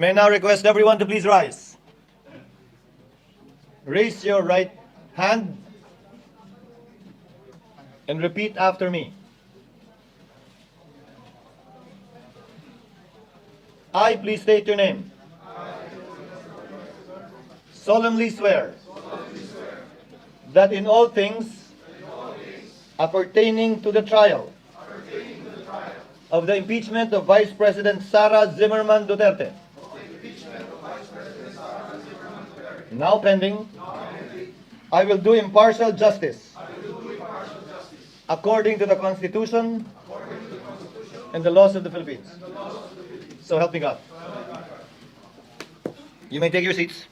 May I now request everyone to please rise. Raise your right hand and repeat after me. I, please state your name. Solemnly swear that in all things appertaining to the trial of the impeachment of Vice President Sara Zimmerman Duterte, now pending, I will do impartial justice according to the Constitution and the laws of the Philippines. So help me God. You may take your seats.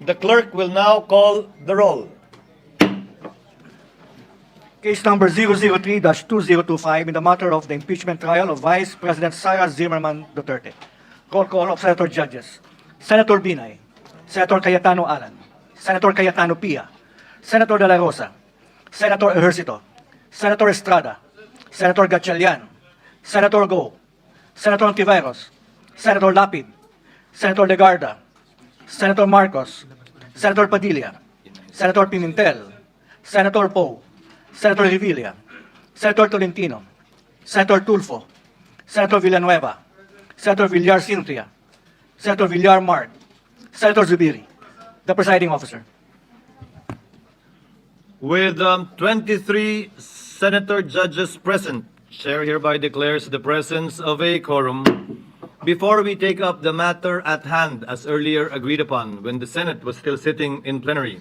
The clerk will now call the roll. Case number 003-2025 in the matter of the impeachment trial of Vice President Sara Zimmerman Duterte. Roll call of Senator Judges. Senator Binay, Senator Cayetano Alan, Senator Cayetano Pia, Senator De La Rosa, Senator Ejercito, Senator Estrada, Senator Gatchalian, Senator Go, Senator Ontiveros, Senator Lapid, Senator Legarda, Senator Marcos, Senator Padilla, Senator Pimentel, Senator Poe, Senator Revilla, Senator Tolentino, Senator Tulfo, Senator Villanueva, Senator Villar Cintria, Senator Villar Mart, Senator Zubiri, the presiding officer. With 23 senator judges present, Chair hereby declares the presence of a quorum. Before we take up the matter at hand, as earlier agreed upon when the Senate was still sitting in plenary,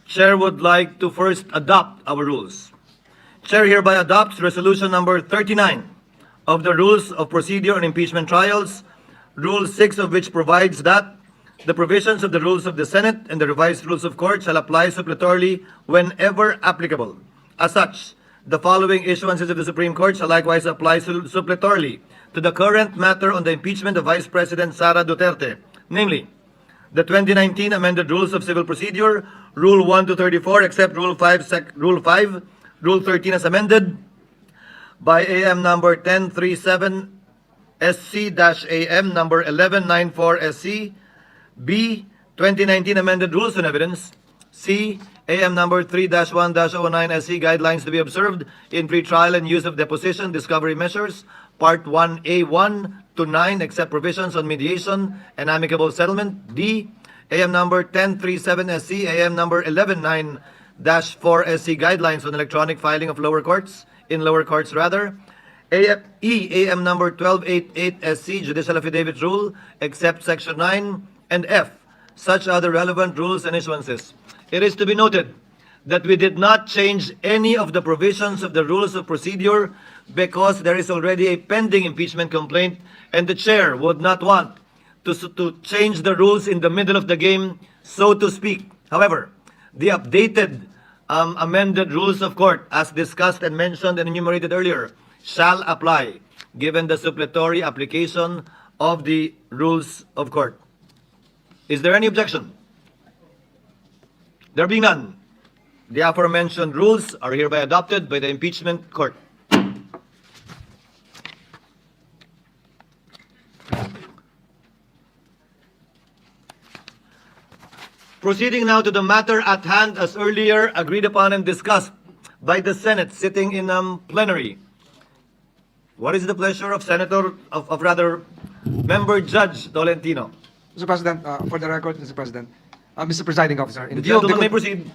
Chair would like to first adopt our rules. Chair hereby adopts Resolution number 39 of the Rules of Procedure on Impeachment Trials, Rule 6 of which provides that the provisions of the Rules of the Senate and the revised Rules of Court shall apply suppletorily whenever applicable. As such, the following issuances of the Supreme Court shall likewise apply suppletorily to the current matter on the impeachment of Vice President Sara Duterte, namely, the 2019 amended Rules of Civil Procedure, Rule 1 to 34, except Rule 5, Rule 13 as amended by AM number 1037 SC-AM number 1194 SC, B, 2019 amended Rules on Evidence, C, AM number 3-1-09 SC guidelines to be observed in pre-trial and use of deposition discovery measures, Part 1A1 to 9, except provisions on mediation and amicable settlement. D, AM number 1037 SC, AM number 119-4 SC guidelines on electronic filing of lower courts, in lower courts rather. AM number 1288 SC, Judicial Affidavit Rule, except Section 9, and F, such other relevant rules and issuances. It is to be noted that we did not change any of the provisions of the Rules of Procedure because there is already a pending impeachment complaint and the chair would not want to change the rules in the middle of the game, so to speak. However, the updated amended Rules of Court, as discussed and mentioned and enumerated earlier, shall apply given the suppletory application of the Rules of Court. Is there any objection? There being none, the aforementioned rules are hereby adopted by the impeachment court. Proceeding now to the matter at hand as earlier agreed upon and discussed by the Senate sitting in plenary. What is the pleasure of Member Judge Tolentino? Mr. President, for the record, Mr. President, Mr. Presiding Officer, The gentleman may proceed.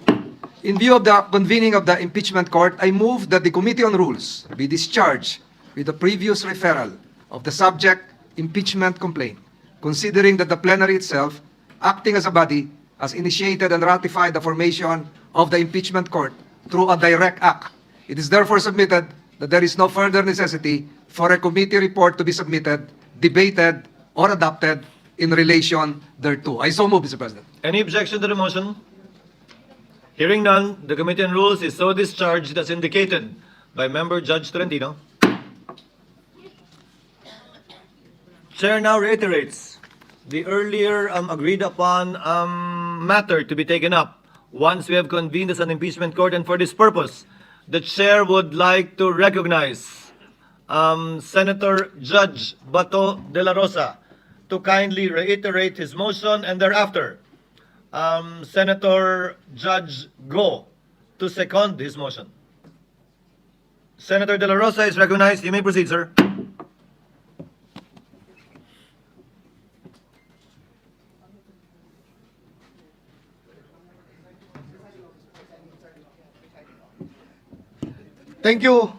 in view of the convening of the impeachment court, I move that the Committee on Rules be discharged with the previous referral of the subject impeachment complaint, considering that the plenary itself, acting as a body, has initiated and ratified the formation of the impeachment court through a direct act. It is therefore submitted that there is no further necessity for a committee report to be submitted, debated, or adopted in relation thereto. I so move, Mr. President. Any objection to the motion? Hearing none, the Committee on Rules is so discharged as indicated by Member Judge Tolentino. Chair now reiterates the earlier agreed upon matter to be taken up once we have convened as an impeachment court, and for this purpose, the Chair would like to recognize Senator Judge Bato de la Rosa to kindly reiterate his motion, and thereafter, Senator Judge Go to second his motion. Senator de la Rosa is recognized. You may proceed, sir. Thank you,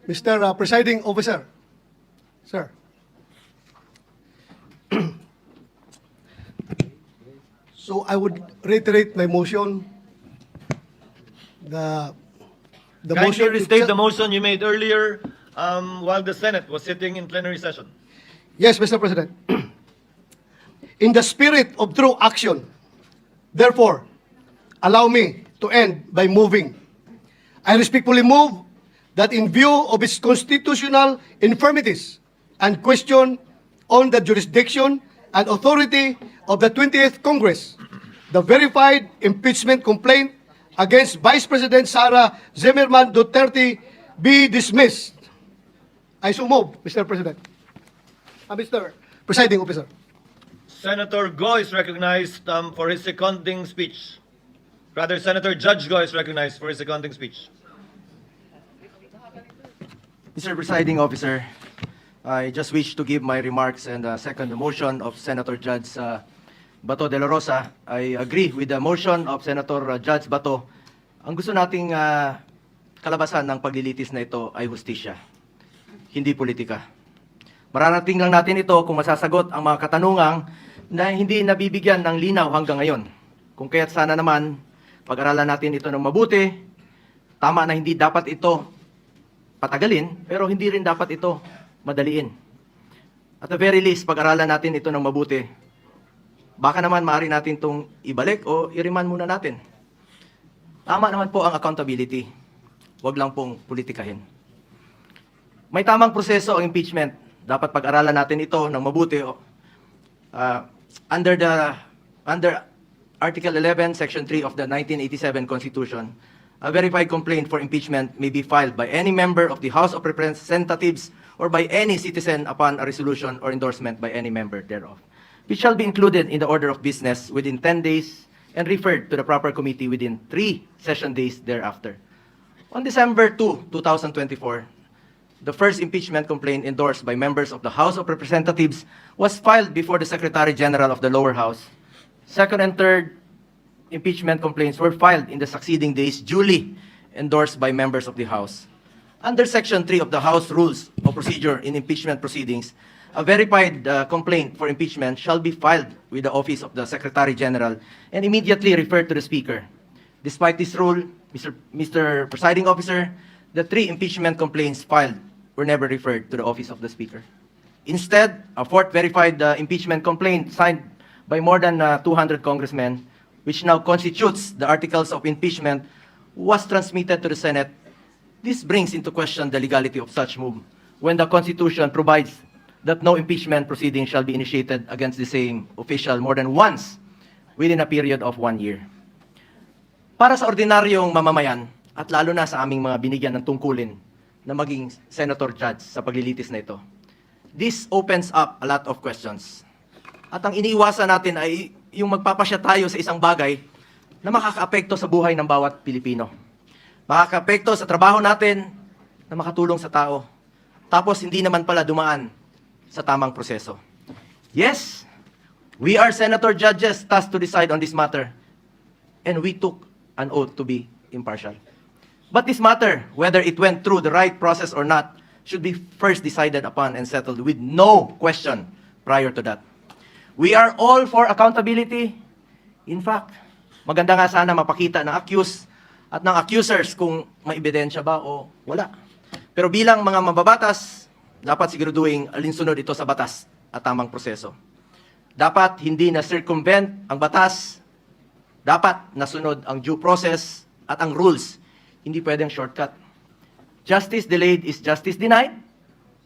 Mr. Presiding Officer. Sir. So I would reiterate my motion. The Kindly motion restate the itself- motion you made earlier while the Senate was sitting in plenary session. Yes, Mr. President. In the spirit of true action, therefore, allow me to end by moving. I respectfully move that in view of its constitutional infirmities and question on the jurisdiction and authority of the 20th Congress, the verified impeachment complaint against Vice President Sara Zimmerman Duterte be dismissed. I so move, Mr. President. Mr. Presiding Officer. Senator Go is recognized for his seconding speech. Rather, Senator Judge Go is recognized for his seconding speech. Mr. Presiding Officer, I just wish to give my remarks and second the motion of Senator Judge Bato de la Rosa. I agree with the motion of Senator Judge Bato. Ang gusto nating kalabasan ng paglilitis na ito ay hustisya, hindi politika. Mararating lang natin ito kung masasagot ang mga katanungang na hindi nabibigyan ng linaw hanggang ngayon. Kung kaya't sana naman, pag-aralan natin ito ng mabuti. Tama na hindi dapat ito patagalin, pero hindi rin dapat ito madaliin. At the very least, pag-aralan natin ito ng mabuti. Baka naman maaari natin itong ibalik o i-remand muna natin. Tama naman po ang accountability. Huwag lang pong politikahin. May tamang proseso ang impeachment. Dapat pag-aralan natin ito ng mabuti. Under Article 11, Section 3 of the 1987 Constitution, a verified complaint for impeachment may be filed by any member of the House of Representatives or by any citizen upon a resolution or endorsement by any member thereof, which shall be included in the order of business within 10 days and referred to the proper committee within 3 session days thereafter. On December 2, 2024, the first impeachment complaint endorsed by members of the House of Representatives was filed before the Secretary General of the lower house. Second and third impeachment complaints were filed in the succeeding days, duly endorsed by members of the House. Under Section 3 of the House Rules of Procedure in Impeachment Proceedings, a verified complaint for impeachment shall be filed with the Office of the Secretary General and immediately referred to the Speaker. Despite this rule, Mr. Presiding Officer, the 3 impeachment complaints filed were never referred to the Office of the Speaker. Instead, a 4th verified impeachment complaint signed by more than 200 congressmen, which now constitutes the articles of impeachment, was transmitted to the Senate. This brings into question the legality of such move, when the Constitution provides that no impeachment proceeding shall be initiated against the same official more than once within a period of 1 year. Para sa ordinaryong mamamayan, at lalo na sa aming mga binigyan ng tungkulin na maging senator judge sa paglilitis na ito, this opens up a lot of questions. At ang iniiwasan natin ay yung magpapasya tayo sa isang bagay na makakaapekto sa buhay ng bawat Pilipino. Makakaapekto sa trabaho natin na makatulong sa tao. Tapos hindi naman pala dumaan sa tamang proseso. Yes, we are senator judges tasked to decide on this matter. And we took an oath to be impartial. But this matter, whether it went through the right process or not, should be first decided upon and settled with no question prior to that. We are all for accountability. In fact, maganda nga sana mapakita ng accused at ng accusers kung may ebidensya ba o wala. Pero bilang mga mababatas, dapat siguraduhin alinsunod ito sa batas at tamang proseso. Dapat hindi na circumvent ang batas, dapat nasunod ang due process at ang rules. Hindi pwedeng shortcut. Justice delayed is justice denied,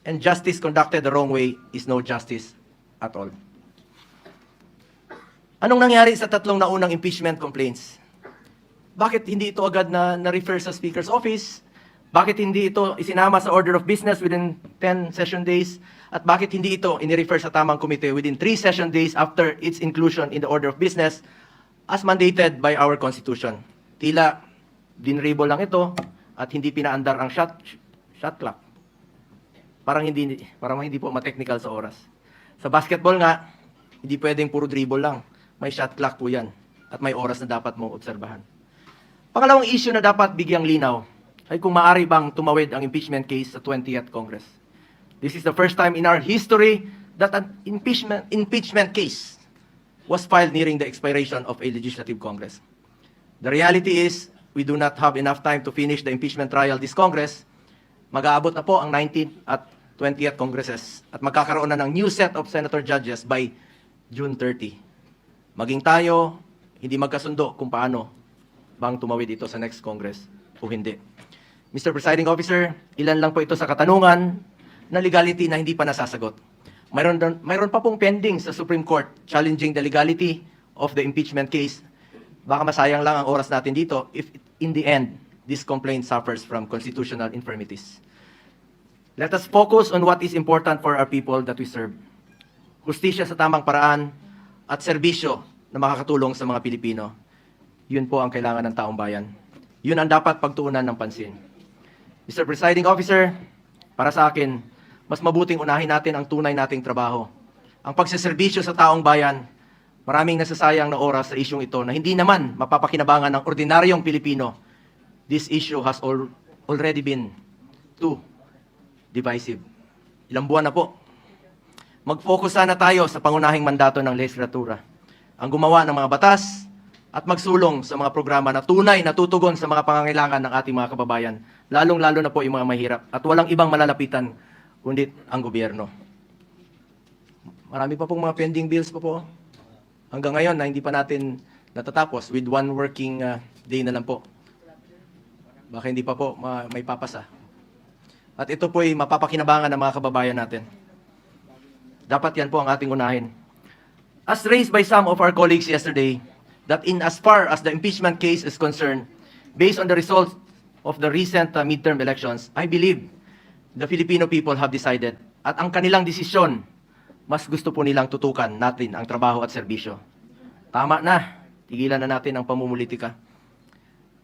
and justice conducted the wrong way is no justice at all. Anong nangyari sa 3 naunang impeachment complaints? Bakit hindi ito agad na refer sa Speaker's Office? Bakit hindi ito isinama sa order of business within 10 session days? At bakit hindi ito inirefer sa tamang komite within 3 session days after its inclusion in the order of business as mandated by our Constitution? Tila dinribol lang ito at hindi pinaandar ang shot clock. Parang hindi po ma-technical sa oras. Sa basketball nga, hindi pwedeng puro dribble lang. May shot clock po yan at may oras na dapat mong obserbahan. Pangalawang issue na dapat bigyang linaw ay kung maaari bang tumawid ang impeachment case sa 20th Congress. This is the first time in our history that an impeachment case was filed nearing the expiration of a legislative Congress. The reality is, we do not have enough time to finish the impeachment trial this Congress. Mag-aabot na po ang 19th at 20th Congresses at magkakaroon na ng new set of senator judges by June 30. Maging tayo, hindi magkasundo kung paano bang tumawid ito sa next Congress o hindi. Mr. Presiding Officer, ilan lang po ito sa katanungan na legality na hindi pa nasasagot. Mayroon pa pong pending sa Supreme Court challenging the legality of the impeachment case. Baka masayang lang ang oras natin dito if in the end, this complaint suffers from constitutional infirmities. Let us focus on what is important for our people that we serve. Hustisya sa tamang paraan at serbisyo na makakatulong sa mga Pilipino. Yun po ang kailangan ng taong bayan. Yun ang dapat pagtuunan ng pansin. Mr. Presiding Officer, para sa akin, mas mabuting unahin natin ang tunay nating trabaho. Ang pagseserbisyo sa taong bayan, maraming nasasayang na oras sa isyong ito na hindi naman mapapakinabangan ng ordinaryong Pilipino. This issue has already been too divisive. Ilang buwan na po. Mag-focus sana tayo sa pangunahing mandato ng legislatura. Ang gumawa ng mga batas at magsulong sa mga programa na tunay na tutugon sa mga pangangailangan ng ating mga kababayan, lalong-lalo na po yung mga mahirap at walang ibang malalapitan kundi ang gobyerno. Marami pa pong mga pending bills po. Hanggang ngayon na hindi pa natin natatapos with one working day na lang po. Baka hindi pa po may papasa. At ito po ay mapapakinabangan ng mga kababayan natin. Dapat yan po ang ating unahin. As raised by some of our colleagues yesterday, that in as far as the impeachment case is concerned, based on the results of the recent midterm elections, I believe the Filipino people have decided at ang kanilang desisyon, mas gusto po nilang tutukan natin ang trabaho at serbisyo. Tama na, tigilan na natin ang pamumulitika.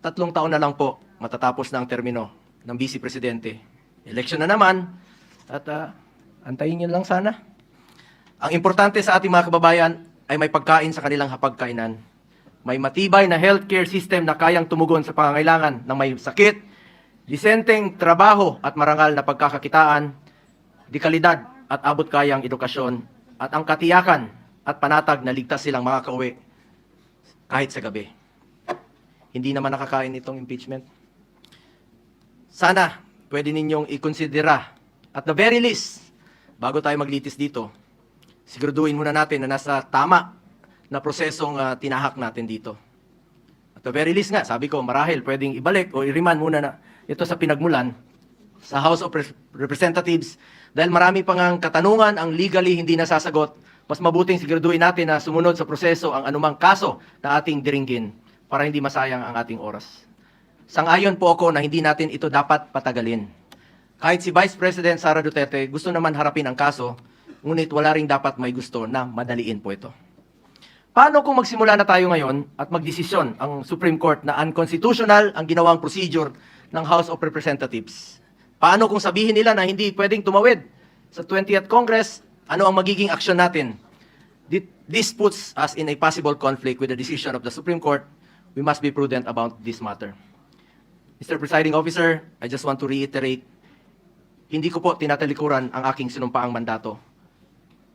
3 taon na lang po, matatapos na ang termino ng Vice Presidente. Election na naman, at antayin nyo lang sana. Ang importante sa ating mga kababayan ay may pagkain sa kanilang hapagkainan. May matibay na healthcare system na kayang tumugon sa pangangailangan ng may sakit, disenteng trabaho at marangal na pagkakakitaan, dekalidad at abot kayang edukasyon, at ang katiyakan at panatag na ligtas silang makakauwi kahit sa gabi. Hindi naman nakakain itong impeachment. Sana pwede ninyong ikonsidera at the very least, bago tayo maglitis dito, siguraduhin muna natin na nasa tama na prosesong tinahak natin dito. At the very least nga, sabi ko, marahil pwedeng ibalik o i-remand muna na ito sa pinagmulan sa House of Representatives dahil marami pang ang katanungan ang legally hindi nasasagot. Mas mabuting siguraduhin natin na sumunod sa proseso ang anumang kaso na ating diringgin para hindi masayang ang ating oras. Sang-ayon po ako na hindi natin ito dapat patagalin. Kahit si Vice President Sara Duterte gusto naman harapin ang kaso, ngunit wala ring dapat may gusto na madaliin po ito. Paano kung magsimula na tayo ngayon at magdesisyon ang Supreme Court na unconstitutional ang ginawang procedure ng House of Representatives? Paano kung sabihin nila na hindi pwedeng tumawid sa 20th Congress? Ano ang magiging aksyon natin? This puts us in a possible conflict with the decision of the Supreme Court. We must be prudent about this matter. Mr. Presiding Officer, I just want to reiterate, hindi ko po tinatalikuran ang aking sinumpaang mandato.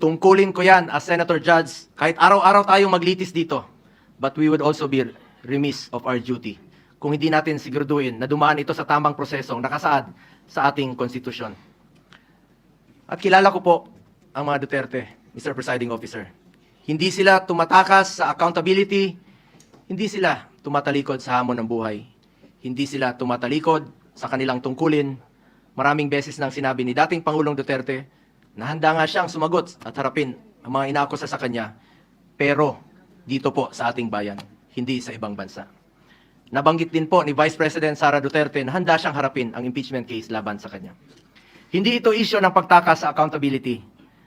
Tungkulin ko yan as Senator Judge, kahit araw-araw tayong maglitis dito. But we would also be remiss of our duty kung hindi natin siguraduhin na dumaan ito sa tamang prosesong nakasaad sa ating konstitusyon. At kilala ko po ang mga Duterte, Mr. Presiding Officer. Hindi sila tumatakas sa accountability, hindi sila tumatalikod sa hamon ng buhay. Hindi sila tumatalikod sa kanilang tungkulin. Maraming beses nang sinabi ni dating Pangulong Duterte na handa nga siyang sumagot at harapin ang mga inaakusa sa kanya, pero dito po sa ating bayan, hindi sa ibang bansa. nabanggit din po ni Vice President Sara Duterte na handa siyang harapin ang impeachment case laban sa kanya. Hindi ito issue ng pagtakas sa accountability.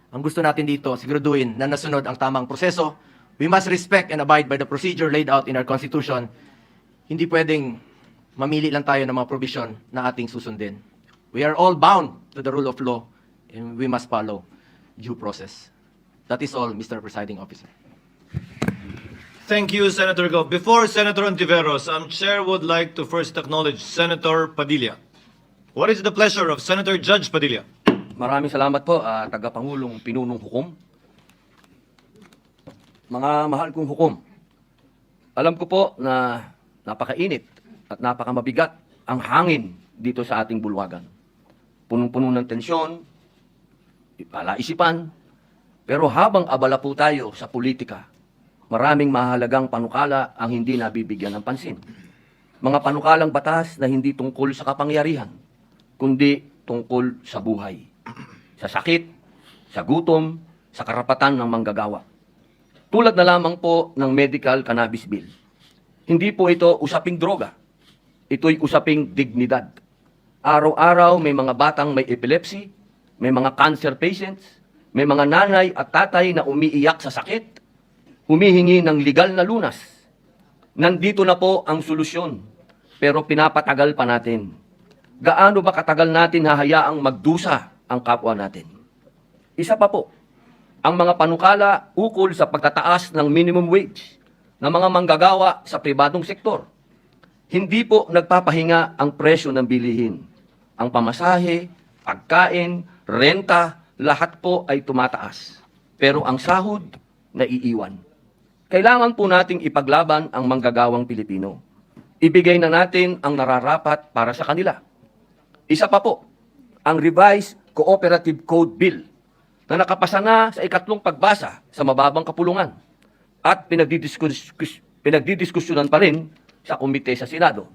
Ang gusto natin dito, siguraduhin na nasunod ang tamang proseso. We must respect and abide by the procedure laid out in our Constitution. Hindi pwedeng mamili lang tayo ng mga provision na ating susundin. We are all bound to the rule of law and we must follow due process. That is all, Mr. Presiding Officer. Thank you, Senator Go. Before Senator Ontiveros, Chair would like to first acknowledge Senator Padilla. What is the pleasure of Senator Judge Padilla? Maraming salamat po, Tagapangulong Pinunong Hukom. Mga mahal kong hukom, alam ko po na napakainit at napakamabigat ang hangin dito sa ating bulwagan. Punong-puno ng tensyon, palaisipan, pero habang abala po tayo sa politika, maraming mahalagang panukala ang hindi nabibigyan ng pansin. Mga panukalang batas na hindi tungkol sa kapangyarihan, kundi tungkol sa buhay, sa sakit, sa gutom, sa karapatan ng manggagawa. Tulad na lamang po ng medical cannabis bill. Hindi po ito usaping droga. Ito'y usaping dignidad. Araw-araw may mga batang may epilepsy, may mga cancer patients, may mga nanay at tatay na umiiyak sa sakit, humihingi ng legal na lunas. Nandito na po ang solusyon, pero pinapatagal pa natin. Gaano ba katagal natin hahayaang magdusa ang kapwa natin? Isa pa po, ang mga panukala ukol sa pagtataas ng minimum wage ng mga manggagawa sa pribadong sektor. Hindi po nagpapahinga ang presyo ng bilihin. Ang pamasahe, pagkain, renta, lahat po ay tumataas. Pero ang sahod, naiiwan. Kailangan po nating ipaglaban ang manggagawang Pilipino. Ibigay na natin ang nararapat para sa kanila. Isa pa po, ang Revised Cooperative Code Bill na nakapasa na sa ikatlong pagbasa sa mababang kapulungan at pinagdidiskusyonan pa rin sa komite sa Senado.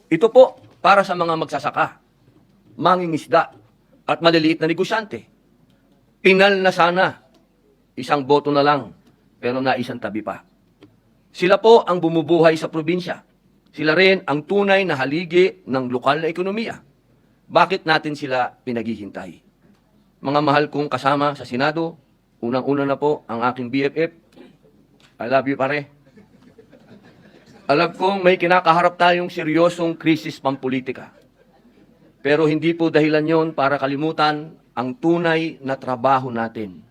Ito po para sa mga magsasaka, mangingisda at maliliit na negosyante. Pinal na sana, isang boto na lang, pero naisang tabi pa. Sila po ang bumubuhay sa probinsya. Sila rin ang tunay na haligi ng lokal na ekonomiya. Bakit natin sila pinaghihintay? Mga mahal kong kasama sa Senado, unang-una na po ang aking BFF. I love you, pare. Alam kong may kinakaharap tayong seryosong krisis pampolitika. Pero hindi po dahilan yon para kalimutan ang tunay na trabaho natin,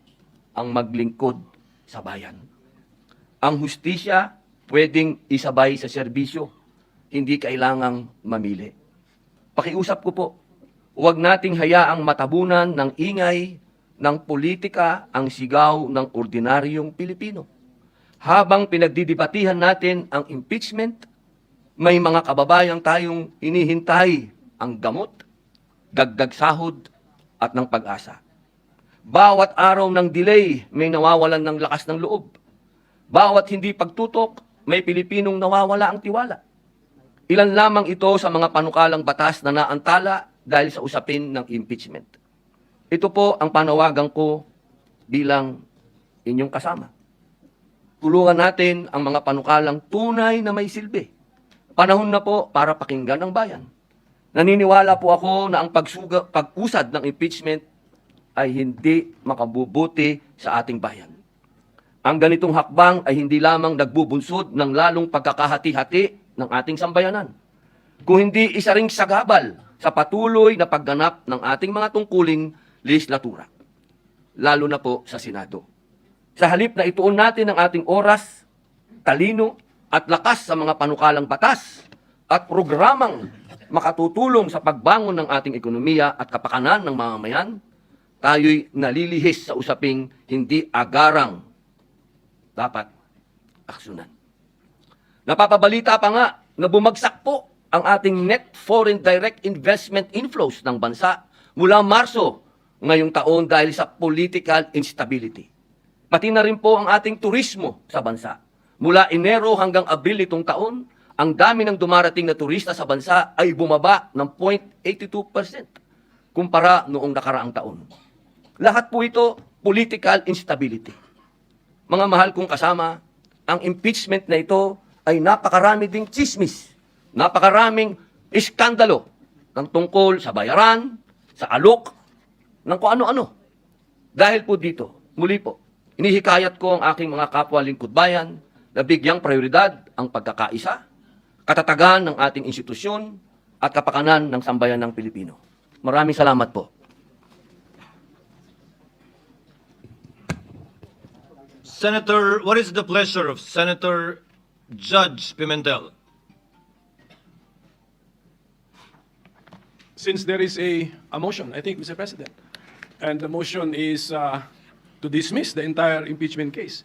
ang maglingkod sa bayan. Ang hustisya pwedeng isabay sa serbisyo, hindi kailangang mamili. Pakiusap ko po, huwag nating hayaang matabunan ng ingay ng politika ang sigaw ng ordinaryong Pilipino. Habang pinagdidibatihan natin ang impeachment, may mga kababayang tayong hinihintay ang gamot, dagdag sahod at ng pag-asa. Bawat araw ng delay, may nawawalan ng lakas ng loob. Bawat hindi pagtutok, may Pilipinong nawawala ang tiwala. Ilan lamang ito sa mga panukalang batas na naantala dahil sa usapin ng impeachment. Ito po ang panawagan ko bilang inyong kasama. Tulungan natin ang mga panukalang tunay na may silbi. Panahon na po para pakinggan ang bayan. Naniniwala po ako na ang pag-usad ng impeachment ay hindi makabubuti sa ating bayan. Ang ganitong hakbang ay hindi lamang nagbubunsod ng lalong pagkakahati-hati ng ating sambayanan, kung hindi isa ring sagabal sa patuloy na pagganap ng ating mga tungkuling legislatura, lalo na po sa Senado. Sa halip na ituon natin ang ating oras, talino at lakas sa mga panukalang batas at programang makatutulong sa pagbangon ng ating ekonomiya at kapakanan ng mamamayan, tayo'y nalilihis sa usaping hindi agarang dapat aksyonan. Napapabalita pa nga na bumagsak po ang ating net foreign direct investment inflows ng bansa mula Marso ngayong taon dahil sa political instability. Pati na rin po ang ating turismo sa bansa. Mula Enero hanggang Abril itong taon, ang dami ng dumarating na turista sa bansa ay bumaba ng 0.82% kumpara noong nakaraang taon. Lahat po ito, political instability. Mga mahal kong kasama, ang impeachment na ito ay napakarami ding chismis, napakaraming iskandalo ng tungkol sa bayaran, sa alok, ng kung ano-ano. Dahil po dito, muli po, inihikayat ko ang aking mga kapwa lingkod bayan na bigyang prioridad ang pagkakaisa, katatagan ng ating institusyon, at kapakanan ng sambayan ng Pilipino. Maraming salamat po. Senator, what is the pleasure of Senator Judge Pimentel? Since there is a motion, I think, Mr. President, and the motion is to dismiss the entire impeachment case.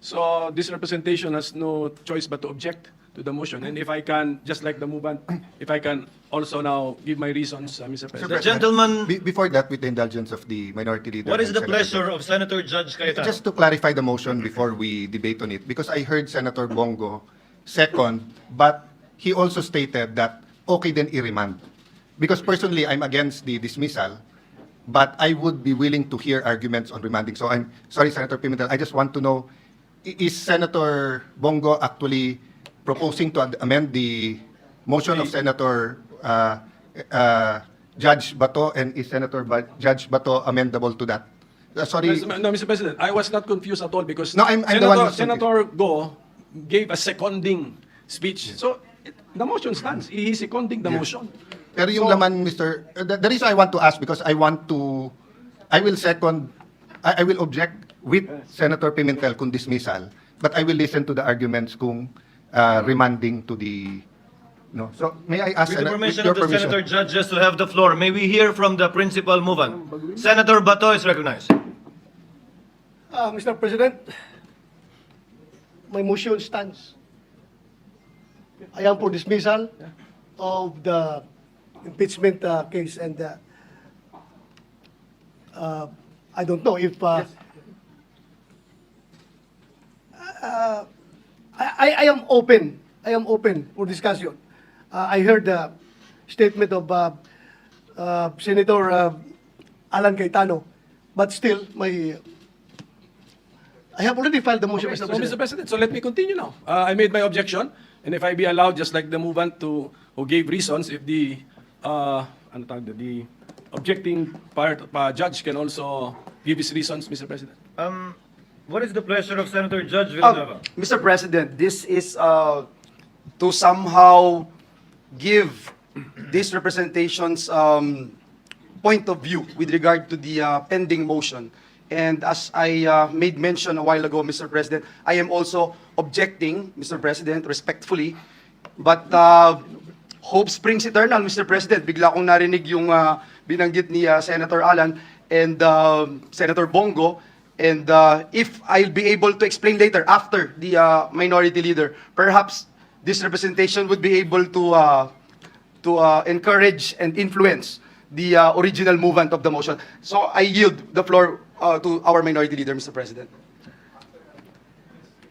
So this representation has no choice but to object to the motion. And if I can, just like the movement, if I can also now give my reasons, Mr. President. The gentleman, Before that, with the indulgence of the minority leader. what is and the Senator pleasure Jed. of Senator Judge Cayetano? Just to clarify the motion before we debate on it, because I heard Senator Bongo second, but he also stated that okay then i-remand. Because personally, I'm against the dismissal, but I would be willing to hear arguments on remanding. So I'm sorry, Senator Pimentel, I just want to know, is Senator Bongo actually proposing to amend the motion of Senator Judge Bato, and is Judge Bato amendable to that? Sorry. No, Mr. President, I was not confused at all because No, I'm the one who's Senator Go gave a seconding speech. So the motion stands. He is seconding the motion. Pero yung So- laman, Mr. The reason I want to ask, because I will object with Senator Pimentel kung dismissal, but I will listen to the arguments kung remanding to the, no. So may I ask, With the with permission your of the permission? Senator Judges to have the floor, may we hear from the principal movant? Senator Bato is recognized. Mr. President, my motion stands. I am for dismissal of the impeachment case, and I don't know if I am open. I am open for discussion. I heard the statement of Senator Alan Cayetano, but still, I have already filed the motion, Okay, Mr. so, Mr. President. President, so let me continue now. I made my objection, and if I be allowed, just like the movement who gave reasons, if the the objecting part judge can also give his reasons, Mr. President. What is the pleasure of Senator Judge Villanueva? Mr. President, this is to somehow give this representation's point of view with regard to the pending motion. And as I made mention a while ago, Mr. President, I am also objecting, Mr. President, respectfully. But hope springs eternal, Mr. President. Bigla kong narinig yung binanggit ni Senator Alan and Senator Bongo. And if I'll be able to explain later after the minority leader, perhaps this representation would be able to encourage and influence the original movement of the motion. So I yield the floor to our minority leader, Mr. President.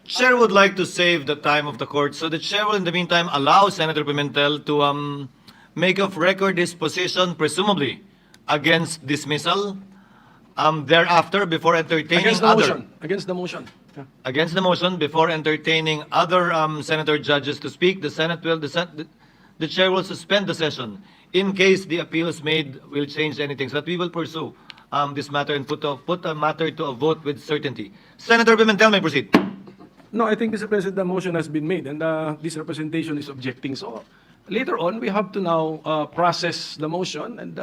Chair would like to save the time of the court, so the chair will in the meantime allow Senator Pimentel to make of record his position, presumably against dismissal. Thereafter, before entertaining Against the other motion. Against the motion. Yeah. against the motion, before entertaining other senator judges to speak, the chair will suspend the session in case the appeals made will change anything. So that we will pursue this matter and put a matter to a vote with certainty. Senator Pimentel may proceed. No, I think, Mr. President, the motion has been made, and this representation is objecting. So later on, we have to now process the motion and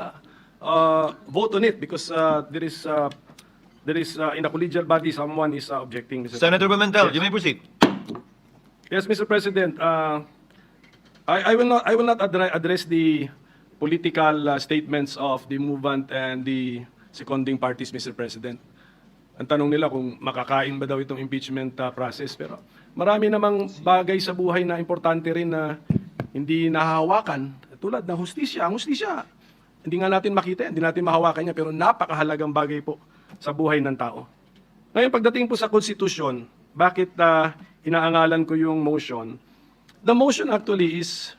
vote on it because there is in the collegial body someone is objecting. Mr. Senator Pimentel, Yes. you may proceed. Yes, Mr. President. I will not address the political statements of the movement and the seconding parties, Mr. President. Ang tanong nila kung makakain ba daw itong impeachment process. Pero marami namang bagay sa buhay na importante rin na hindi nahahawakan. Tulad ng hustisya. Ang hustisya, hindi nga natin makita, hindi natin mahawakan niya, pero napakahalagang bagay po sa buhay ng tao. Ngayon, pagdating po sa konstitusyon, bakit inaangalan ko yung motion? The motion actually is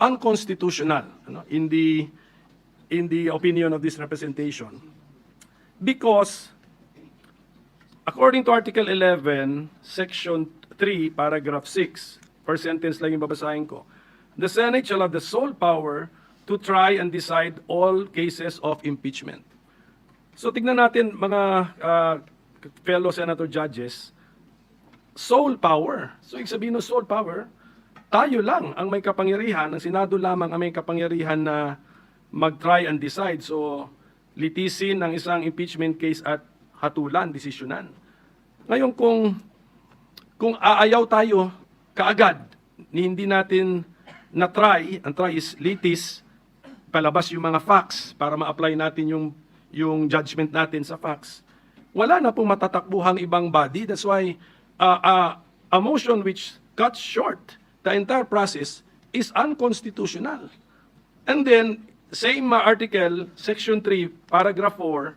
unconstitutional in the opinion of this representation. Because according to Article 11, Section 3, Paragraph 6, first sentence lang yung babasahin ko. The Senate shall have the sole power to try and decide all cases of impeachment. So tignan natin mga fellow senator judges, sole power. So ibig sabihin ng sole power, tayo lang ang may kapangyarihan, ang Senado lamang ang may kapangyarihan na mag-try and decide. So litisin ang isang impeachment case at hatulan, desisyonan. Ngayon kung aayaw tayo kaagad, hindi natin na-try, ang try is litis, palabas yung mga facts para ma-apply natin yung judgment natin sa facts. Wala na pong matatakbuhang ibang body. That's why a motion which cuts short the entire process is unconstitutional. And then, same article, section 3, paragraph 4,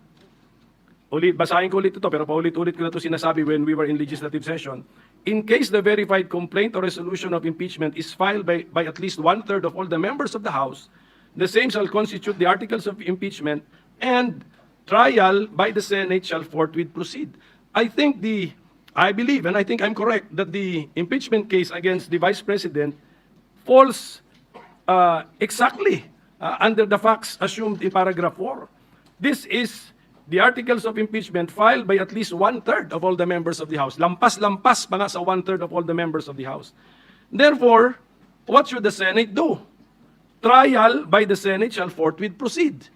basahin ko ulit ito, pero paulit-ulit ko na ito sinasabi when we were in legislative session. In case the verified complaint or resolution of impeachment is filed by at least 1/3 of all the members of the House, the same shall constitute the articles of impeachment, and trial by the Senate shall forthwith proceed. I believe, and I think I'm correct, that the impeachment case against the Vice President falls exactly under the facts assumed in paragraph 4. This is the articles of impeachment filed by at least 1/3 of all the members of the House. Lampas-lampas pa nga sa 1/3 of all the members of the House. Therefore, what should the Senate do? Trial by the Senate shall forthwith proceed.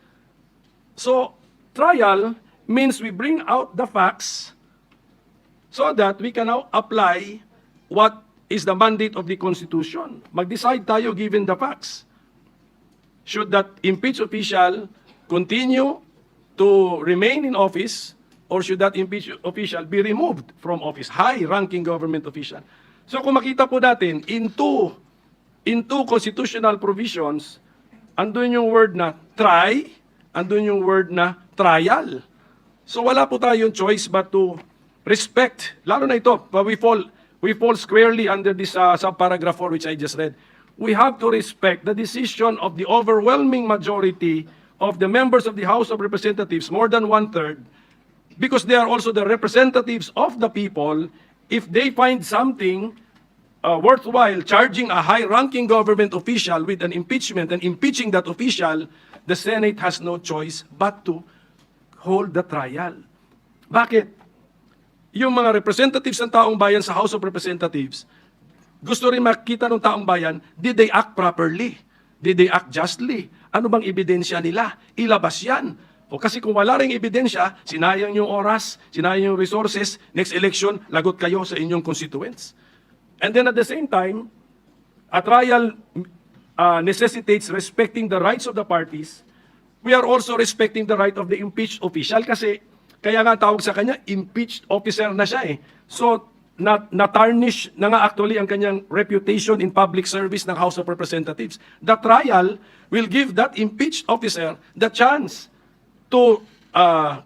So, trial means we bring out the facts so that we can now apply what is the mandate of the Constitution. Mag-decide tayo given the facts. Should that impeached official continue to remain in office, or should that impeached official be removed from office? High-ranking government official. So kung makita po natin, in two constitutional provisions, andun yung word na try, andun yung word na trial. So wala po tayong choice but to respect, lalo na ito, we fall squarely under this subparagraph 4 which I just read. We have to respect the decision of the overwhelming majority of the members of the House of Representatives, more than 1/3, because they are also the representatives of the people. If they find something worthwhile charging a high-ranking government official with an impeachment and impeaching that official, the Senate has no choice but to hold the trial. Bakit? Yung mga representatives ng taong bayan sa House of Representatives, gusto rin makita ng taong bayan, did they act properly? Did they act justly? Ano bang ebidensya nila? Ilabas yan. O kasi kung wala ring ebidensya, sinayang yung oras, sinayang yung resources, next election, lagot kayo sa inyong constituents. And then at the same time, a trial necessitates respecting the rights of the parties. We are also respecting the right of the impeached official kasi kaya nga tawag sa kanya, impeached officer na siya eh. So, na-tarnish na nga actually ang kanyang reputation in public service ng House of Representatives. The trial will give that impeached officer the chance to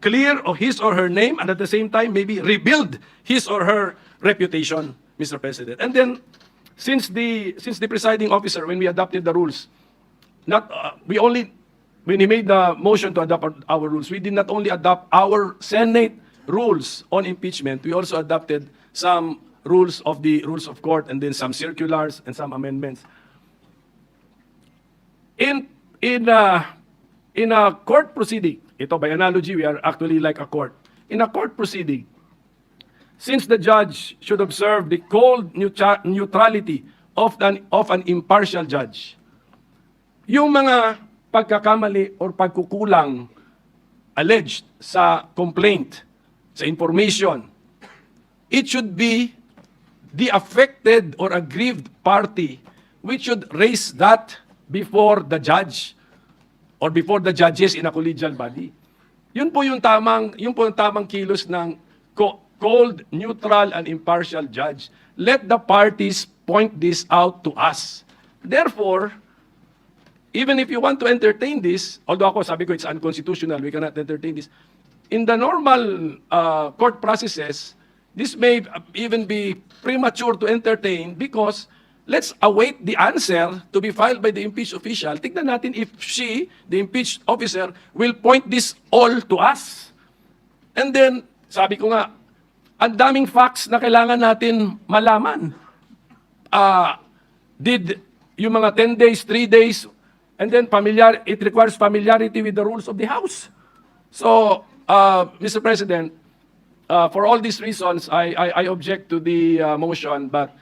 clear his or her name and at the same time maybe rebuild his or her reputation, Mr. President. And then, since the presiding officer, when we adopted the rules, when he made the motion to adopt our rules, we did not only adopt our Senate rules on impeachment, we also adopted some rules of the rules of court and then some circulars and some amendments. In a court proceeding, ito by analogy, we are actually like a court. In a court proceeding, since the judge should observe the cold neutrality of an impartial judge, yung mga pagkakamali or pagkukulang alleged sa complaint, sa information, it should be the affected or aggrieved party which should raise that before the judge or before the judges in a collegial body. Yun po yung tamang kilos ng cold, neutral, and impartial judge. Let the parties point this out to us. Therefore, even if you want to entertain this, although ako sabi ko it's unconstitutional, we cannot entertain this, in the normal court processes, this may even be premature to entertain because let's await the answer to be filed by the impeached official. Tignan natin if she, the impeached officer, will point this all to us. And then, sabi ko nga, ang daming facts na kailangan natin malaman. did yung mga 10 days, 3 days, and then it requires familiarity with the rules of the House. So, Mr. President, for all these reasons, I object to the motion, but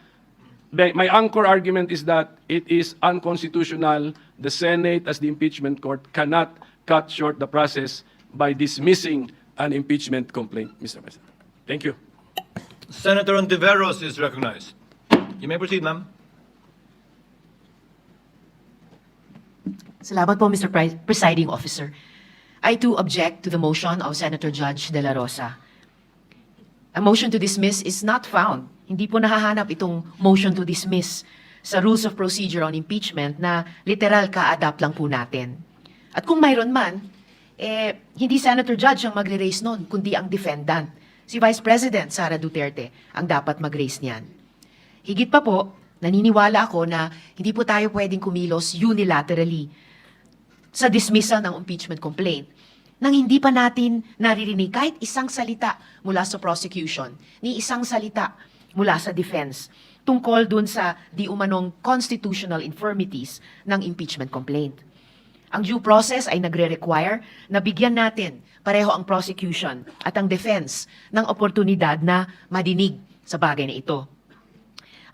my anchor argument is that it is unconstitutional. The Senate, as the impeachment court, cannot cut short the process by dismissing an impeachment complaint, Mr. President. Thank you. Senator Ontiveros is recognized. You may proceed, ma'am. Salamat po, Mr. Presiding Officer. I too object to the motion of Senator Judge De La Rosa. A motion to dismiss is not found. Hindi po nahahanap itong motion to dismiss sa Rules of Procedure on Impeachment na literal ka-adapt lang po natin. At kung mayroon man, hindi Senator Judge ang magre-raise nun, kundi ang defendant. Si Vice President Sara Duterte ang dapat mag-raise niyan. Higit pa po, naniniwala ako na hindi po tayo pwedeng kumilos unilaterally sa dismissal ng impeachment complaint nang hindi pa natin naririnig kahit isang salita mula sa prosecution, ni isang salita mula sa defense tungkol dun sa di umanong constitutional infirmities ng impeachment complaint. Ang due process ay nagre-require na bigyan natin pareho ang prosecution at ang defense ng oportunidad na madinig sa bagay na ito.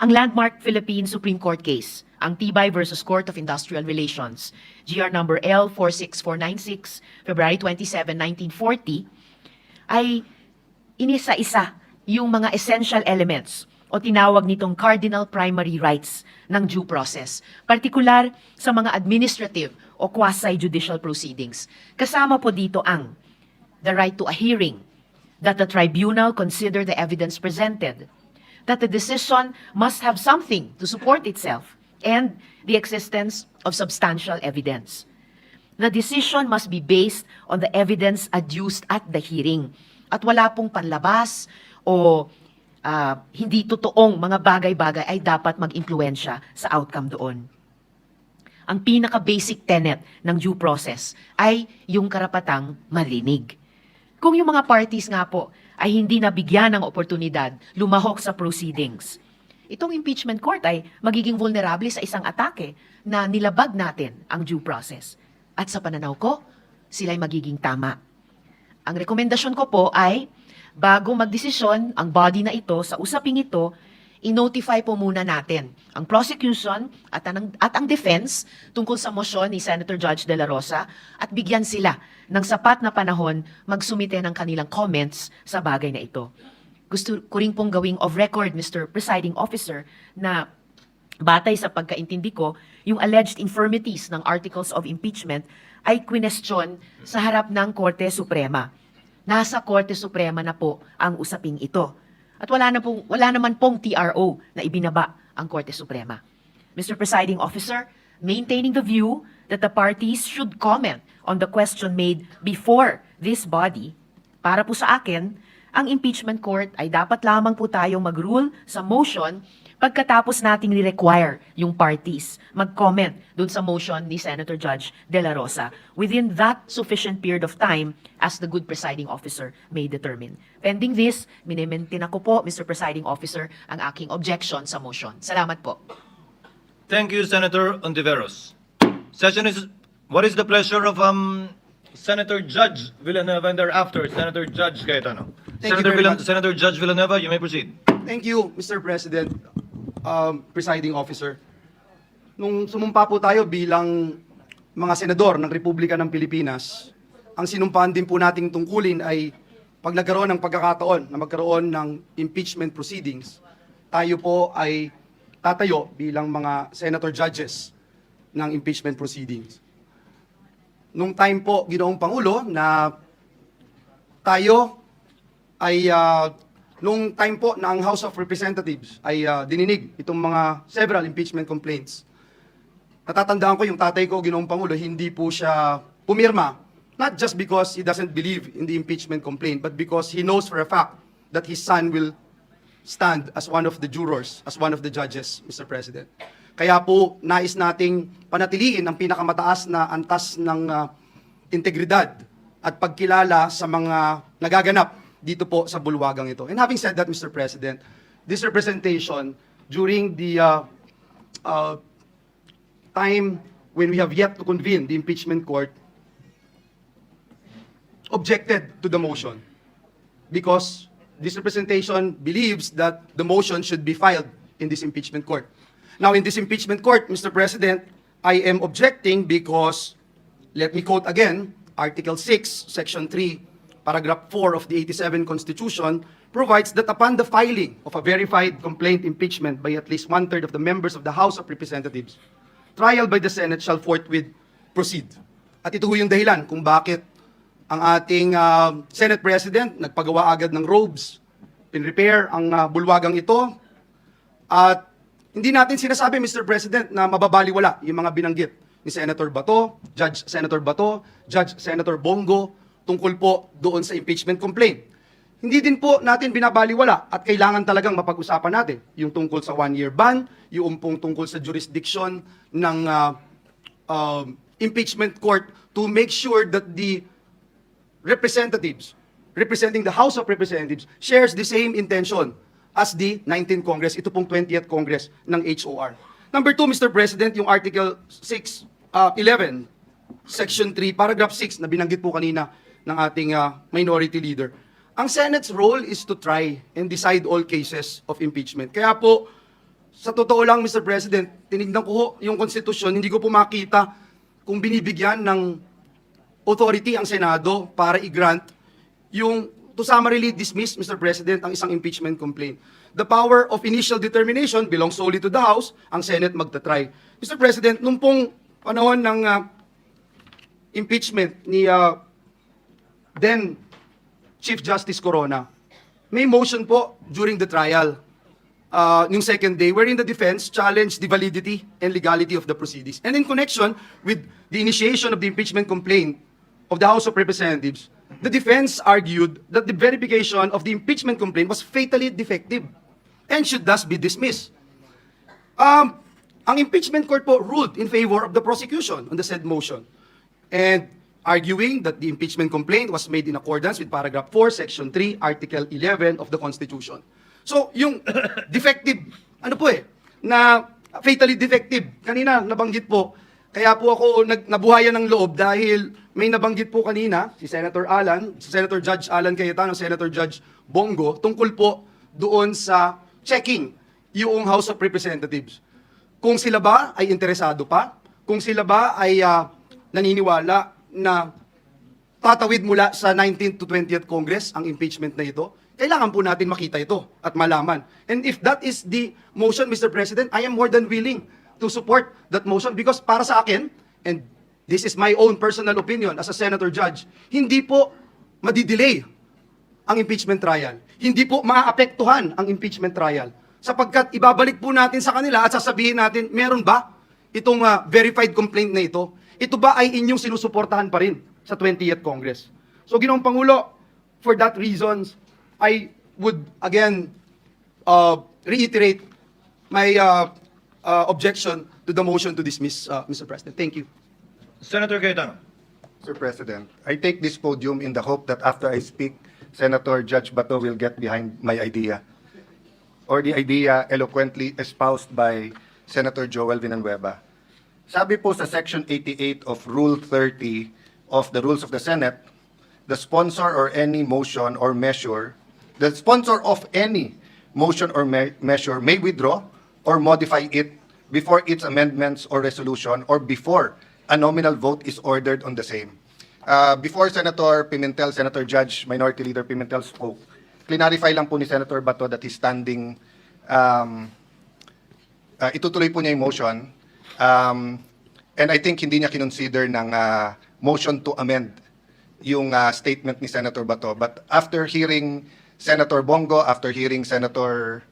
Ang landmark Philippine Supreme Court case, ang Tibay versus Court of Industrial Relations, GR number L46496, February 27, 1940, ay inisa-isa yung mga essential elements o tinawag nitong cardinal primary rights ng due process, partikular sa mga administrative o quasi-judicial proceedings. Kasama po dito ang the right to a hearing, that the tribunal consider the evidence presented, that the decision must have something to support itself, and the existence of substantial evidence. The decision must be based on the evidence adduced at the hearing, at wala pong panlabas o hindi totoong mga bagay-bagay ay dapat mag-impluwensya sa outcome doon. Ang pinaka-basic tenet ng due process ay yung karapatang marinig. Kung yung mga parties nga po ay hindi nabigyan ng oportunidad lumahok sa proceedings, itong impeachment court ay magiging vulnerable sa isang atake na nilabag natin ang due process. At sa pananaw ko, sila'y magiging tama. Ang rekomendasyon ko po ay bago magdesisyon ang body na ito sa usaping ito, i-notify po muna natin ang prosecution at ang defense tungkol sa motion ni Senator Judge De La Rosa at bigyan sila ng sapat na panahon magsumite ng kanilang comments sa bagay na ito. Gusto ko rin pong gawing of record, Mr. Presiding Officer, na batay sa pagkaintindi ko, yung alleged infirmities ng articles of impeachment ay kwinestyon sa harap ng Korte Suprema. Nasa Korte Suprema na po ang usaping ito. At wala naman pong TRO na ibinaba ang Korte Suprema. Mr. Presiding Officer, maintaining the view that the parties should comment on the question made before this body, para po sa akin, ang impeachment court ay dapat lamang po tayong mag-rule sa motion pagkatapos nating ni-require yung parties mag-comment dun sa motion ni Senator Judge De La Rosa within that sufficient period of time as the good presiding officer may determine. Pending this, minimaintain ako po, Mr. Presiding Officer, ang aking objection sa motion. Salamat po. Thank you, Senator Ontiveros. What is the pleasure of Senator Judge Villanueva and thereafter Senator Judge Cayetano? Thank you very much. Senator Judge Villanueva, you may proceed. Thank you, Mr. President, Presiding Officer. Nung sumumpa po tayo bilang mga senador ng Republika ng Pilipinas, ang sinumpaan din po nating tungkulin ay pag nagkaroon ng pagkakataon na magkaroon ng impeachment proceedings, tayo po ay tatayo bilang mga senator judges ng impeachment proceedings. Nung time po, Ginoong Pangulo, na tayo ay nung time po na ang House of Representatives ay dininig itong mga several impeachment complaints. Natatandaan ko yung tatay ko, Ginoong Pangulo, hindi po siya pumirma, not just because he doesn't believe in the impeachment complaint, but because he knows for a fact that his son will stand as one of the jurors, as one of the judges, Mr. President. Kaya po, nais nating panatiliin ang pinakamataas na antas ng integridad at pagkilala sa mga nagaganap dito po sa bulwagang ito. And having said that, Mr. President, this representation during the time when we have yet to convene the impeachment court, objected to the motion because this representation believes that the motion should be filed in this impeachment court. Now, in this impeachment court, Mr. President, I am objecting because, let me quote again, Article 6, Section 3, Paragraph 4 of the 87 Constitution provides that upon the filing of a verified complaint impeachment by at least one-third of the members of the House of Representatives, trial by the Senate shall forthwith proceed. At ito ho yung dahilan kung bakit ang ating Senate President nagpagawa agad ng robes, pinrepair ang bulwagang ito, at hindi natin sinasabi, Mr. President, na mababaliwala yung mga binanggit ni Senator Bato, Judge Senator Bato, Judge Senator Bongo, tungkol po doon sa impeachment complaint. Hindi din po natin binabaliwala at kailangan talagang mapag-usapan natin yung tungkol sa one-year ban, yung pong tungkol sa jurisdiction ng impeachment court to make sure that the representatives representing the House of Representatives shares the same intention as the 19th Congress, ito pong 20th Congress ng HOR. Number 2, Mr. President, yung Article 11, Section 3, Paragraph 6 na binanggit po kanina ng ating minority leader. Ang Senate's role is to try and decide all cases of impeachment. Kaya po, sa totoo lang, Mr. President, tinignan ko ho yung Constitution, hindi ko po makita kung binibigyan ng authority ang Senado para i-grant yung to summarily dismiss, Mr. President, ang isang impeachment complaint. The power of initial determination belongs solely to the House, ang Senate magta-try. Mr. President, nung pong panahon ng impeachment ni then Chief Justice Corona, may motion po during the trial, yung second day, wherein the defense challenged the validity and legality of the proceedings. And in connection with the initiation of the impeachment complaint of the House of Representatives, the defense argued that the verification of the impeachment complaint was fatally defective and should thus be dismissed. Ang impeachment court po ruled in favor of the prosecution on the said motion, and arguing that the impeachment complaint was made in accordance with Paragraph 4, Section 3, Article 11 of the Constitution. So, yung defective, ano po na fatally defective, kanina nabanggit po, kaya po ako nabuhayan ng loob dahil may nabanggit po kanina si Senator Judge Alan Cayetano, Senator Judge Bongo, tungkol po doon sa checking yung House of Representatives. Kung sila ba ay interesado pa, kung sila ba ay naniniwala na tatawid mula sa 19th to 20th Congress ang impeachment na ito, kailangan po natin makita ito at malaman. And if that is the motion, Mr. President, I am more than willing to support that motion because para sa akin, and this is my own personal opinion as a Senator Judge, hindi po madidelay ang impeachment trial. Hindi po maaapektuhan ang impeachment trial. Sapagkat ibabalik po natin sa kanila at sasabihin natin, meron ba itong verified complaint na ito? Ito ba ay inyong sinusuportahan pa rin sa 20th Congress? So, Ginoong Pangulo, for that reasons, I would again reiterate my objection to the motion to dismiss, Mr. President. Thank you. Senator Cayetano. Mr. President, I take this podium in the hope that after I speak, Senator Judge Bato will get behind my idea, or the idea eloquently espoused by Senator Joel Villanueva. Sabi po sa Section 88 of Rule 30 of the Rules of the Senate, the sponsor or any motion or measure, the sponsor of any motion or measure may withdraw or modify it before its amendments or resolution or before a nominal vote is ordered on the same. Before Senator Pimentel, Senator Judge, Minority Leader Pimentel spoke, clarify lang po ni Senator Bato that he's standing, itutuloy po niya yung motion, and I think hindi niya kinonsider ng motion to amend yung statement ni Senator Bato. But after hearing Senator Bongo, after hearing Senator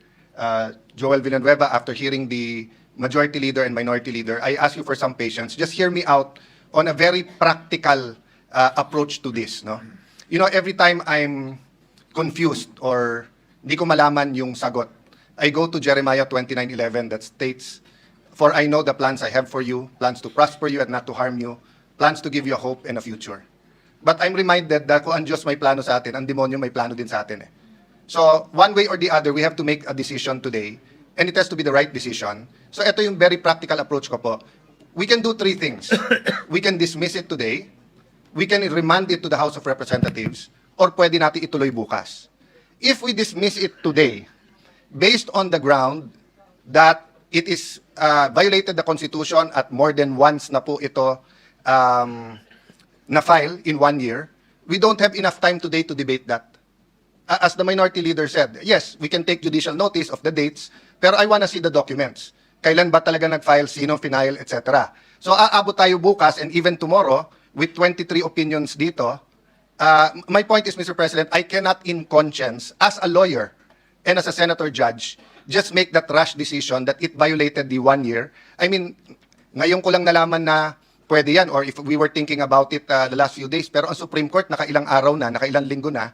Joel Villanueva, after hearing the Majority Leader and Minority Leader, I ask you for some patience. Just hear me out on a very practical approach to this. No? You know, every time I'm confused or di ko malaman yung sagot, I go to Jeremiah 29:11 that states, "For I know the plans I have for you, plans to prosper you and not to harm you, plans to give you a hope and a future." But I'm reminded that kung ang Diyos may plano sa atin, ang demonyo may plano din sa atin. So, one way or the other, we have to make a decision today. and it has to be the right decision. So ito yung very practical approach ko po. We can do three things. We can dismiss it today, we can remand it to the House of Representatives, or pwede natin ituloy bukas. If we dismiss it today, based on the ground that it is violated the Constitution at more than once na po ito na-file in 1 year, we don't have enough time today to debate that. As the minority leader said, yes, we can take judicial notice of the dates, pero I wanna see the documents. Kailan ba talaga nag-file, sino final, etc. So aabot tayo bukas and even tomorrow with 23 opinions dito. My point is, Mr. President, I cannot in conscience, as a lawyer and as a senator judge, just make that rash decision that it violated the 1 year. I mean, ngayon ko lang nalaman na pwede yan, or if we were thinking about it the last few days, pero ang Supreme Court nakailang araw na, nakailang linggo na,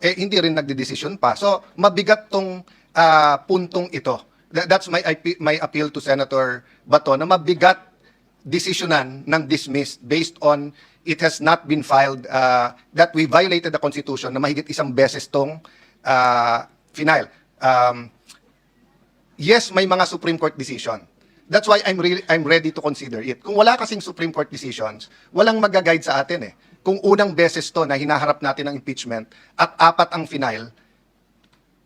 eh hindi rin nagdedesisyon pa. So mabigat tong puntong ito. That's my appeal to Senator Bato, na mabigat desisyonan ng dismissed based on it has not been filed, that we violated the Constitution na mahigit isang beses tong final. Yes, may mga Supreme Court decision. That's why I'm ready to consider it. Kung wala kasing Supreme Court decisions, walang mag-guide sa atin eh. Kung unang beses to na hinaharap natin ng impeachment at 4 ang final,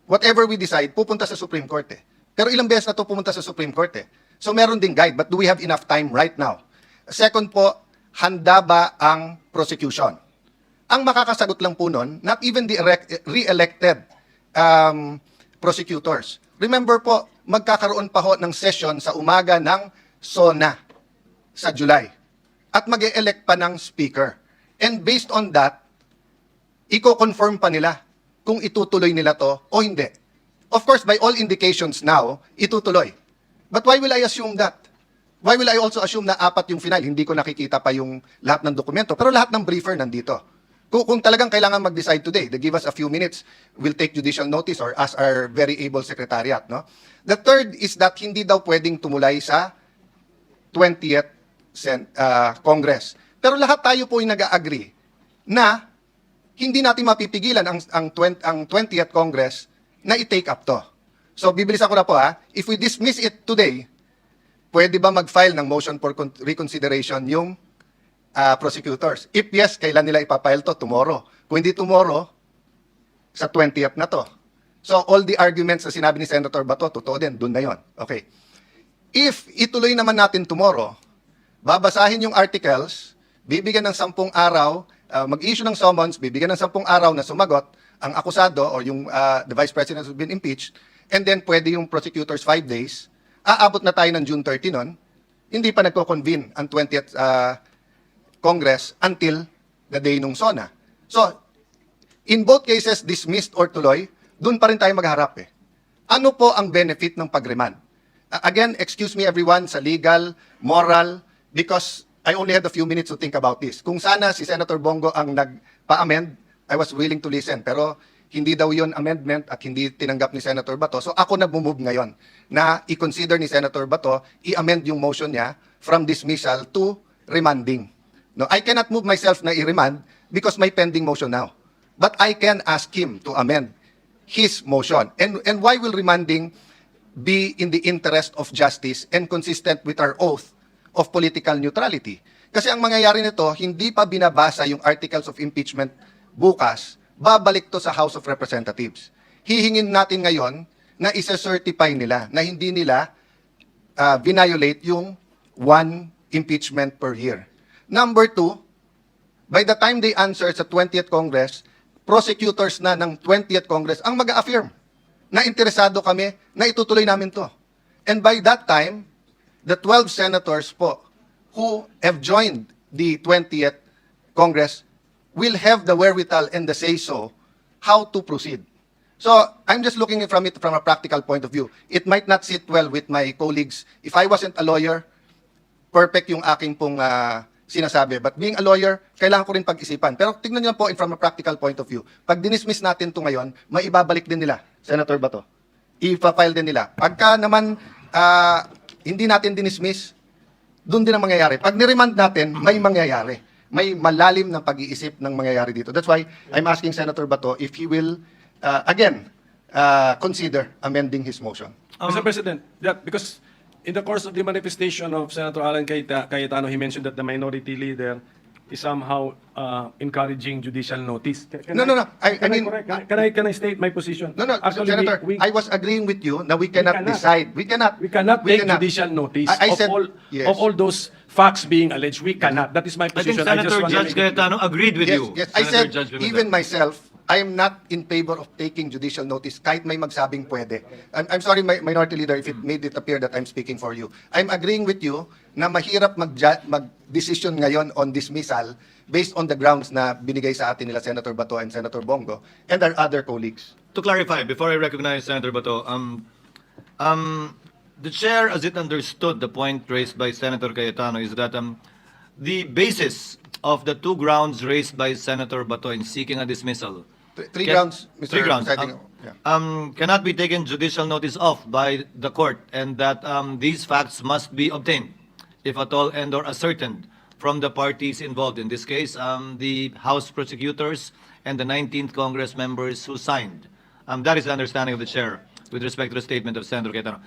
whatever we decide, pupunta sa Supreme Court eh. Pero ilang beses na to pumunta sa Supreme Court eh. So meron ding guide, but do we have enough time right now? Second po, handa ba ang prosecution? Ang makakasagot lang po nun, not even the re-elected prosecutors. Remember po, magkakaroon pa ho ng session sa umaga ng SONA sa July. At mag-e-elect pa ng speaker. And based on that, i-confirm pa nila kung itutuloy nila to o hindi. Of course, by all indications now, itutuloy. But why will I assume that? Why will I also assume na 4 yung final? Hindi ko nakikita pa yung lahat ng dokumento. Pero lahat ng briefer nandito. Kung talagang kailangan mag-decide today, they give us a few minutes, we'll take judicial notice or ask our very able secretariat. No? The third is that hindi daw pwedeng tumulay sa 20th Congress. Pero lahat tayo po ay nag-agree na hindi natin mapipigilan ang 20th Congress na i-take up to. So, bibilis ako na po ha. If we dismiss it today, pwede ba mag-file ng motion for reconsideration yung prosecutors? If yes, kailan nila ipapile to? Tomorrow. Kung hindi tomorrow, sa 20th na to. So, all the arguments na sinabi ni Senator Bato, totoo din, dun na yon. Okay. If ituloy naman natin tomorrow, babasahin yung articles, bibigyan ng 10 araw, mag-issue ng summons, bibigyan ng 10 araw na sumagot ang akusado or yung the Vice President who's been impeached, and then pwede yung prosecutors 5 days, aabot na tayo ng June 30 nun, hindi pa nagko-convene ang 20th Congress until the day nung SONA. So, in both cases, dismissed or tuloy, dun pa rin tayo magharap eh. Ano po ang benefit ng pag-remand? Again, excuse me everyone sa legal, moral, because I only had a few minutes to think about this. Kung sana si Senator Bongo ang nagpa-amend, I was willing to listen. Pero hindi daw yun amendment at hindi tinanggap ni Senator Bato. So ako nag-move ngayon na i-consider ni Senator Bato, i-amend yung motion niya from dismissal to remanding. No, I cannot move myself na i-remand because may pending motion now. But I can ask him to amend his motion. And why will remanding be in the interest of justice and consistent with our oath of political neutrality? Kasi ang mangyayari nito, hindi pa binabasa yung articles of impeachment bukas, babalik to sa House of Representatives. Hihingin natin ngayon na isa-certify nila na hindi nila violate yung 1 impeachment per year. Number 2, by the time they answer sa 20th Congress, prosecutors na ng 20th Congress ang mag-affirm na interesado kami na itutuloy namin to. And by that time, the 12 senators po who have joined the 20th Congress will have the wherewithal and the say-so how to proceed. So, I'm just looking from it from a practical point of view. It might not sit well with my colleagues. If I wasn't a lawyer, perfect yung aking pong sinasabi. But being a lawyer, kailangan ko rin pag-isipan. Pero tingnan niyo po from a practical point of view. Pag dinismiss natin to ngayon, may ibabalik din nila, Senator Bato. I-file din nila. Pagka naman hindi natin dinismiss, doon din ang mangyayari. Pag niremand natin, may mangyayari. May malalim na pag-iisip ng mangyayari dito. That's why I'm asking Senator Bato if he will, again, consider amending his motion. Mr. President, because in the course of the manifestation of Senator Alan Cayetano, he mentioned that the minority leader is somehow encouraging judicial notice. No. I mean, Can I state my position? No, Actually, Senator, I was agreeing with you that we cannot decide. We cannot take judicial notice I said, yes. of all those facts being alleged. We cannot. That is my I think position. Senator wanna Judge make it clear. Cayetano agreed with you. Yes, I Senator said, Judge Pimentel. even myself, I am not in favor of taking judicial notice kahit may magsabing pwede. I'm sorry, Minority Leader, if it made it appear that I'm speaking for you. I'm agreeing with you na mahirap mag-decision ngayon on dismissal based on the grounds na binigay sa atin nila Senator Bato and Senator Bongo and our other colleagues. To clarify, before I recognize Senator Bato, the chair, as it understood the point raised by Senator Cayetano, is that the basis of the two grounds raised by Senator Bato in seeking a dismissal Three grounds, Mr. Three grounds. Presiding. Yeah. Cannot be taken judicial notice of by the court, and that these facts must be obtained, if at all, and or ascertained from the parties involved. In this case, the House prosecutors and the 19th Congress members who signed. That is the understanding of the chair with respect to the statement of Senator Cayetano.